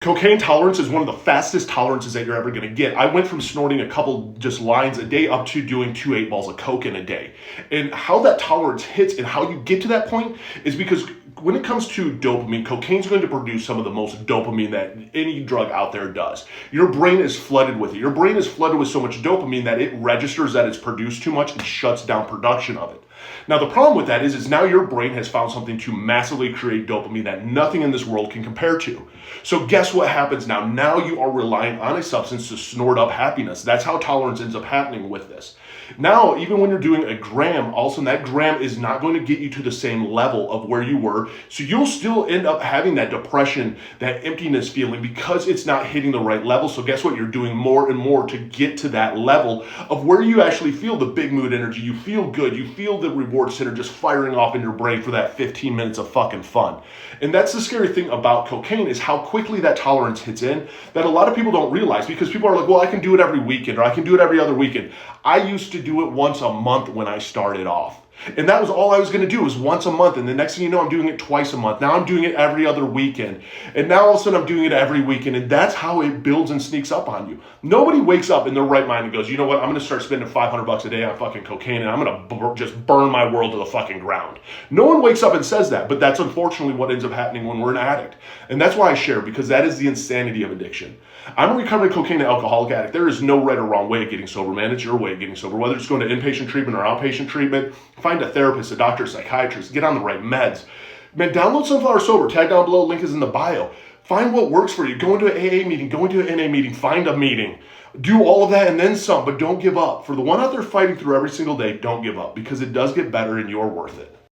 Cocaine tolerance is one of the fastest tolerances that you're ever going to get. I went from snorting a couple just lines a day up to doing 2 8-balls of coke in a day. And how that tolerance hits and how you get to that point is because when it comes to dopamine, cocaine's going to produce some of the most dopamine that any drug out there does. Your brain is flooded with it. Your brain is flooded with so much dopamine that it registers that it's produced too much and shuts down production of it. Now, the problem with that is now your brain has found something to massively create dopamine that nothing in this world can compare to. So guess what happens now? Now you are relying on a substance to snort up happiness. That's how tolerance ends up happening with this. Now, even when you're doing a gram, also that gram is not going to get you to the same level of where you were. So you'll still end up having that depression, that emptiness feeling because it's not hitting the right level. So guess what? You're doing more and more to get to that level of where you actually feel the big mood energy. You feel good. You feel the reward center just firing off in your brain for that 15 minutes of fucking fun. And that's the scary thing about cocaine is how quickly that tolerance hits in that a lot of people don't realize because people are like, well, I can do it every weekend or I can do it every other weekend. I used to do it once a month when I started off. And that was all I was going to do was once a month. And the next thing you know, I'm doing it twice a month. Now I'm doing it every other weekend. And now all of a sudden I'm doing it every weekend. And that's how it builds and sneaks up on you. Nobody wakes up in their right mind and goes, you know what? I'm going to start spending $500 a day on fucking cocaine and I'm going to just burn my world to the fucking ground. No one wakes up and says that. But that's unfortunately what ends up happening when we're an addict. And that's why I share, because that is the insanity of addiction. I'm a recovering cocaine and alcoholic addict. There is no right or wrong way of getting sober, man. It's your way of getting sober. Whether it's going to inpatient treatment or outpatient treatment, find a therapist, a doctor, a psychiatrist, get on the right meds. Man, download Sunflower Sober. Tag down below. Link is in the bio. Find what works for you. Go into an AA meeting. Go into an NA meeting. Find a meeting. Do all of that and then some, but don't give up. For the one out there fighting through every single day, don't give up because it does get better and you're worth it.